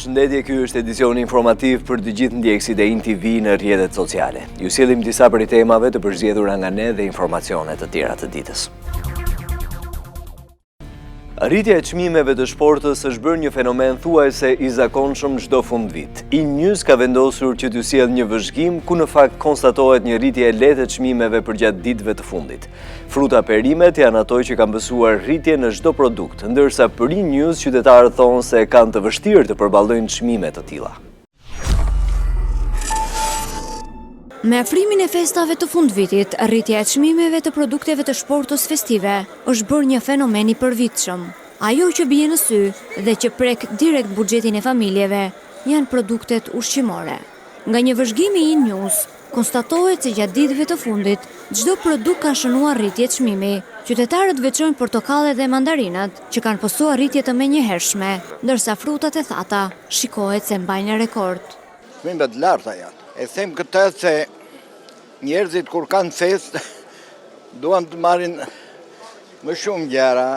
Përshëndetje, ky është edicioni informativ për të gjithë ndjekësit e INTV në rrjetet sociale. Ju sjellim disa prej temave të përzgjedhura nga ne dhe informacione të tjera të ditës. Rritja e çmimeve të shportës është bërë një fenomen thuajse i zakonshëm çdo fundvit. INews ka vendosur që t'ju sjellë një vëzhgim ku në fakt konstatohet një rritje e lehtë e çmimeve përgjatë ditëve të fundit. Fruta perimet janë ato që kanë besuar rritje në çdo produkt, ndërsa për INews qytetarët thonë se kanë të vështirë të përballojnë çmime të tilla. Me afrimin e festave të fundvitit, rritja e çmimeve të produkteve të shportës festive është bërë një fenomen i përvitshëm. Ajo që bie në sy dhe që prek direkt buxhetin e familjeve janë produktet ushqimore. Nga një vëzhgim i INews, konstatohet se gjatë ditëve të fundit, çdo produkt ka shënuar rritje çmimi. Qytetarët veçojnë portokallet dhe mandarinat, që kanë posuar rritje të menjëhershme, ndërsa frutat e thata shikohet se mbajnë rekord. Çmimet larta janë. E them këtë se njerëzit kur kanë fest duan të marrin më shumë gjëra,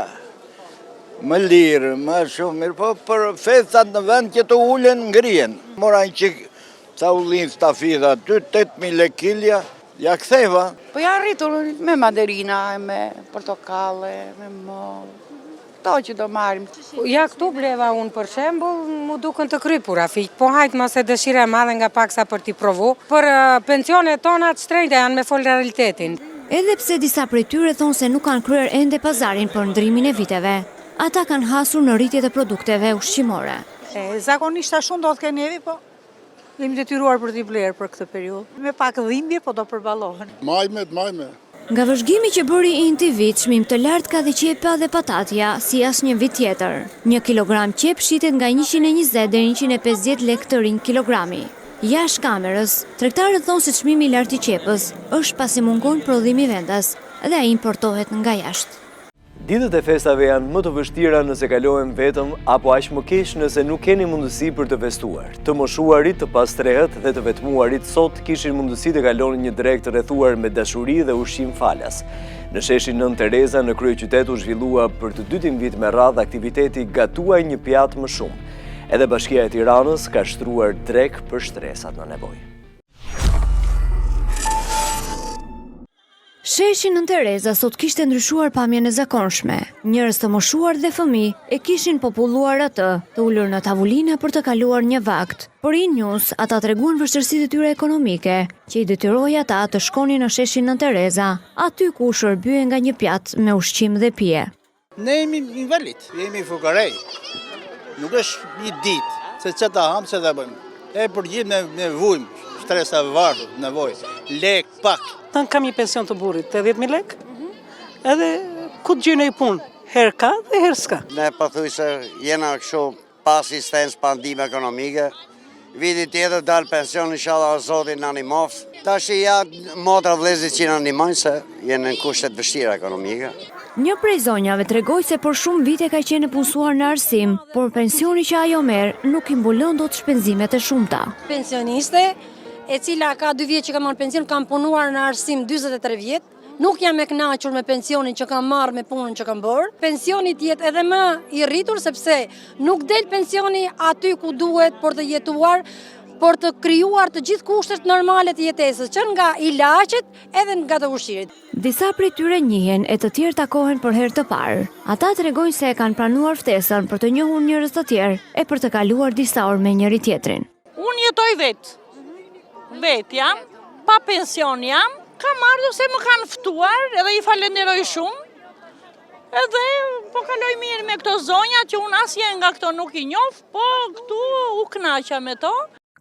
më lirë, më shumë mirë, po për festat në vend që të ulen ngrihen. Mora një qik ca ullin stafida, 8.000 lek kilja, ja ktheva. Po ja rritur me mandarina, me portokalle, me mollë. To që do marim. Ja këtu bleva unë për shembull, mu duken të krypura fik, po hajtë mos e dëshira e madhe nga paksa për t'i provu. Për pensionet tona të shtrenjta janë me fol realitetin. Edhe pse disa prej tyre thonë se nuk kanë kryer ende pazarin për ndrimin e viteve, ata kanë hasur në rritje të produkteve ushqimore. Zakonisht ashtu ndodh ke nevi, po jemi detyruar për t'i blerë për këtë periudhë. Me pak dhimbje, po do përballohen. Majme. Nga vëzhgimi që bëri INTV, çmim të lartë ka dhe qepa dhe patatja, si asnjë vit tjetër. 1 kilogram qep shitet nga 120 deri 150 lekë të rinj kilogrami. Jashtë kamerës, tregtarët thonë se çmimi i lartë i qepës është pasi mungon prodhimi vendas dhe ai importohet nga jashtë. Ditët e festave janë më të vështira nëse kalohen vetëm apo aq më keq nëse nuk keni mundësi për të festuar. Të moshuarit, të pastrehet dhe të vetmuarit sot kishin mundësi të kalonin një drekë të rrethuar me dashuri dhe ushqim falas. Në sheshin Nën Tereza në kryeqytet u zhvillua për të dytin vit me radhë aktiviteti Gatuaj një pjatë më shumë. Edhe Bashkia e Tiranës ka shtruar drekë për shtresat në nevojë. Sheshi Nën Tereza sot kishte ndryshuar pamjen e zakonshme. Njerëz të moshuar dhe fëmijë e kishin populluar atë, të ulur në tavolina për të kaluar një vakt. Por INews ata treguan vështirësitë e tyre ekonomike, që i detyroi ata të shkonin në sheshin Nën Tereza, aty ku shërbyen nga një pjatë me ushqim dhe pije. Ne jemi invalid, jemi fukarej. Nuk është një ditë, se që ta hamë se dhe bëjmë. E për gjithë ne nevojmë, shtresa varë, nevojë, lek, pak. Tan kam një pension të burrit, 80.000 lekë. Edhe ku të gjynë i punë, herë ka dhe herë s'ka. Ne pothuajse jena kështu pas asistencë pa ndihmë ekonomike. Viti tjetër dal pension, inshallah Zoti na ndihmoft. Tash ja motra vëllezërit që na ndihmojnë se jenë në kushte të vështira ekonomike. Një prej zonjave tregoi se për shumë vite ka qenë punësuar në arsim, por pensioni që ajo merr nuk i mbulon dot shpenzimet e shumta. Pensioniste e cila ka 2 vjet që ka marrë pension, kam punuar në arsim 43 vjet, nuk jam e kënaqur me pensionin që kam marrë me punën që kam bërë. Pensioni tjetë edhe më i rritur sepse nuk del pensioni aty ku duhet për të jetuar, por të krijuar të gjithë kushtet normale të jetesës, që nga ilaçet edhe nga të ushqirit. Disa prej tyre njihen e të tjerë takohen për herë të parë. Ata tregojnë se e kanë pranuar ftesën për të njohur njerëz të tjerë e për të kaluar disa orë me njëri tjetrin. Unë jetoj vetë jam, pa pension jam, kam ardhur se më kanë ftuar edhe i falenderoj shumë. Edhe po kaloj mirë me këto zonja që unë asje nga këto nuk i njoh, po këtu u kënaqa me to.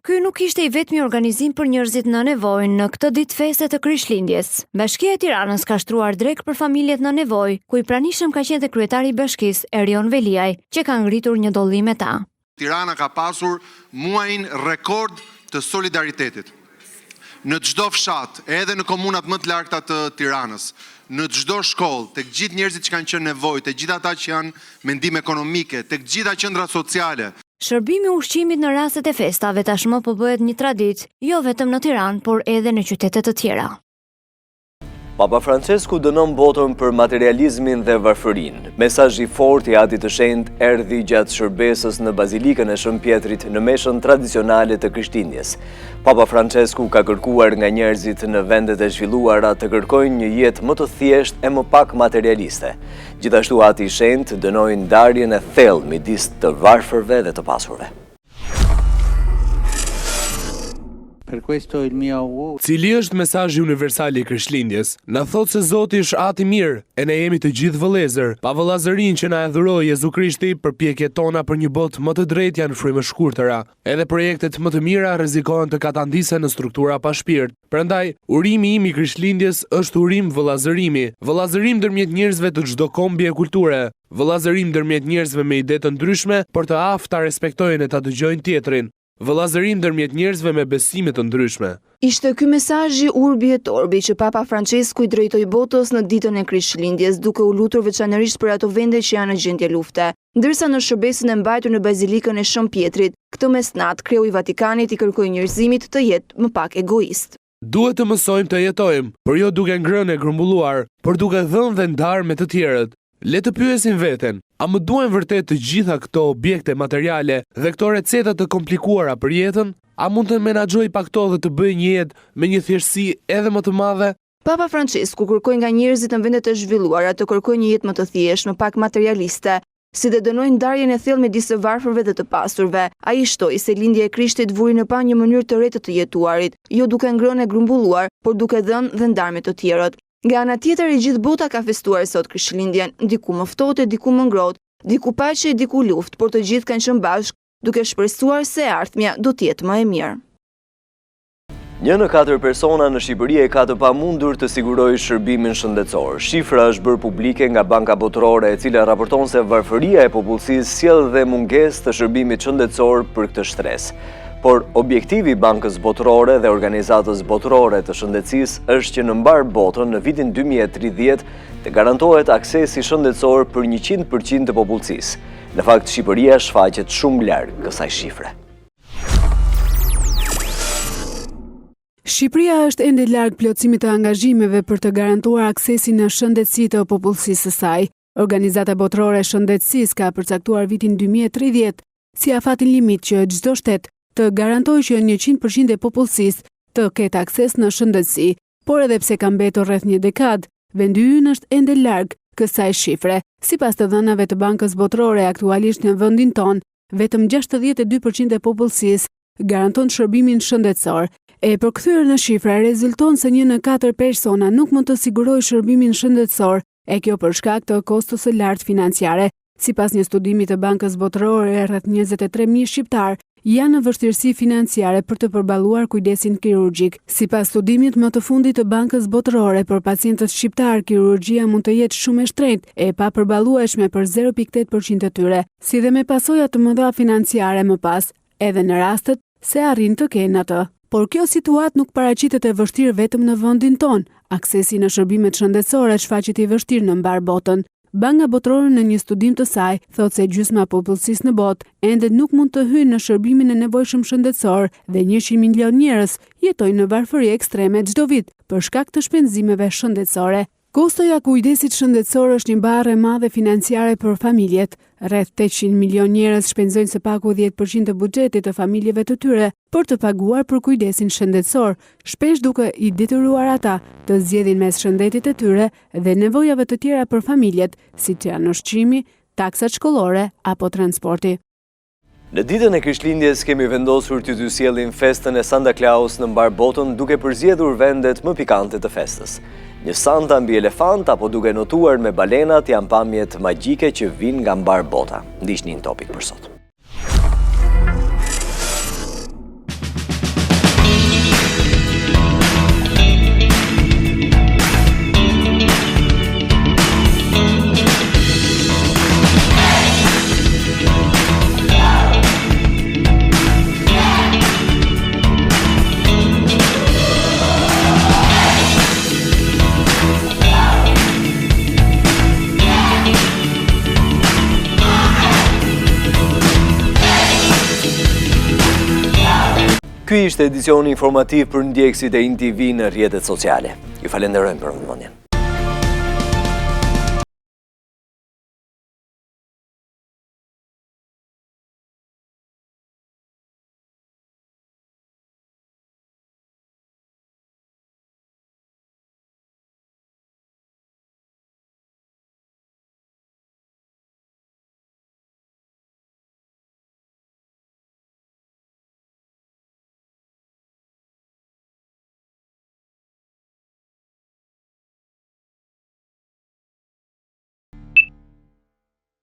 Ky nuk ishte i vetmi organizim për njerëzit në nevojë në këtë ditë feste të Krishtlindjes. Bashkia e Tiranës ka shtruar drekë për familjet në nevojë, ku i pranishëm ka qenë dhe kryetari i bashkisë Erion Veliaj, që ka ngritur një dolli me ta. Tirana ka pasur muajin rekord të solidaritetit. Në çdo fshat, edhe në komunat më të larta të Tiranës, në çdo shkollë, tek gjithë njerëzit që kanë qenë nevojë, tek gjithë ata që janë me ndihmë ekonomike, tek gjitha qendrat sociale. Shërbimi i ushqimit në rastet e festave tashmë po bëhet një traditë, jo vetëm në Tiranë, por edhe në qytete të tjera. Papa Francesku dënon botën për materializmin dhe varfërinë. Mesazh i fortë i Atit të Shenjtë erdhi gjatë shërbesës në Bazilikën e Shën Pjetrit në meshën tradicionale të Krishtlindjes. Papa Francesku ka kërkuar nga njerëzit në vendet e zhvilluara të kërkojnë një jetë më të thjeshtë e më pak materialiste. Gjithashtu Ati i Shenjtë dënoi ndarjen e thellë midis të varfërve dhe të pasurve. Cili është mesazhi universal i Krishtlindjes? Na thot se Zoti është Ati i mirë, e ne jemi të gjithë vëllezër. Pa vëllazërinë që na e dhuroi Jezu Krishti, përpjekjet tona për një botë më të drejtë janë frymë shkurtëra. Edhe projektet më të mira rrezikohen të katandisen në struktura pa shpirt. Prandaj, urimi im i Krishtlindjes është urim vëllazërimi. Vëllazërim ndërmjet njerëzve të çdo kombi e kulture. Vëllazërim ndërmjet njerëzve me ide të ndryshme, por të aftë ta respektojnë e ta dëgjojnë tjetrin. Vëllazërim ndërmjet njerëzve me besime të ndryshme. Ishte ky mesazhi Urbi et Orbi që Papa Francesku i drejtoi botës në ditën e Krishtlindjes, duke u lutur veçanërisht për ato vende që janë në gjendje lufte. Ndërsa në shërbesën e mbajtur në Bazilikën e Shën Pjetrit, këtë mesnat kreu i Vatikanit i kërkoi njerëzimit të jetë më pak egoist. Duhet të mësojmë të jetojmë, por jo duke ngrënë e grumbulluar, por duke dhënë dhe ndarë me të tjerët. Le të pyesim veten, a më duhen vërtet të gjitha këto objekte materiale dhe këto receta të komplikuara për jetën? A mund të menaxhoj pa këto dhe të bëj një jetë me një thjeshtësi edhe më të madhe? Papa Francesku kërkoi nga njerëzit në vendet e zhvilluara të kërkojnë një jetë më të thjeshtë, më pak materialiste, si dhe dënoi ndarjen e thellë midis të varfërve dhe të pasurve. Ai shtoi se lindja e Krishtit vuri në pa një mënyrë të re të jetuarit, jo duke ngrënë e grumbulluar, por duke dhënë dhe ndarë me të tjerët. Nga ana tjetër e gjithë bota ka festuar sot Krishtlindjen, diku më ftohtë, diku më ngrohtë, diku paqe, diku luftë, por të gjithë kanë qenë bashkë, duke shpresuar se ardhmja do të jetë më e mirë. 1 në 4 persona në Shqipëri e ka të pamundur të sigurojë shërbimin shëndetësor. Shifra është bërë publike nga Banka Botërore, e cila raporton se varfëria e popullsisë sjell dhe mungesë të shërbimit shëndetësor për këtë shtresë. Por objektivi Bankës Botërore dhe Organizatës Botërore të Shëndetësisë është që në mbar botën në vitin 2030 të garantohet aksesi shëndetësor për 100% të popullsisë. Në fakt, Shqipëria shfaqet shumë larg kësaj shifre. Shqipëria është ende larg plotësimit të angazhimeve për të garantuar aksesin në shëndetësi të popullsisë së saj. Organizata Botërore e Shëndetësisë ka përcaktuar vitin 2030 si afatin limit që çdo shtet të garantojë që 100% e popullsisë të ketë akses në shëndetësi, por edhe pse ka mbetur rreth një dekadë, vendi ynë është ende larg kësaj shifre. Sipas të dhënave të Bankës Botërore, aktualisht në vendin ton, vetëm 62% e popullsisë garanton shërbimin shëndetësor. E përkthyer në shifra rezulton se 1 në 4 persona nuk mund të sigurojë shërbimin shëndetësor, e kjo për shkak të kostos së lartë financiare. Sipas një studimi të Bankës Botërore, rreth 23.000 shqiptar janë në vështirësi financiare për të përballuar kujdesin kirurgjik. Sipas studimit më të fundit të Bankës Botërore, për pacientët shqiptar, kirurgjia mund të jetë shumë e shtrenjtë e pa përballueshme për 0.8% të tyre, si dhe me pasoja të mëdha financiare më pas, edhe në rastet se arrin të kenë atë. Por kjo situatë nuk paraqitet e vështirë vetëm në vendin ton. Aksesi në shërbimet shëndetësore shfaqet i vështirë në mbar botën. Banka Botërore në një studim të saj thotë se gjysma e popullsisë në botë ende nuk mund të hyjnë në shërbimin e nevojshëm shëndetësor dhe 100 milion njerëz jetojnë në varfëri ekstreme çdo vit për shkak të shpenzimeve shëndetësore. Kostoja kujdesit shëndetësor është një barrë e madhe financiare për familjet. Rreth 800 milion njerëz shpenzojnë së paku 10% të buxhetit të familjeve të tyre për të paguar për kujdesin shëndetësor, shpesh duke i detyruar ata të zgjedhin mes shëndetit të tyre dhe nevojave të tjera për familjet, siç janë ushqimi, taksat shkollore apo transporti. Në ditën e Krishtlindjes kemi vendosur t'ju sjellim festën e Santa Claus në mbar botën duke përzgjedhur vendet më pikante të festës. Një Santa mbi elefant apo duke notuar me balenat janë pamjet magjike që vijnë nga mbar bota. Ndiqni një topik për sot. Ky ishte edicioni informativ për ndjekësit e INTV në rrjetet sociale. Ju falenderojmë për vëmendjen.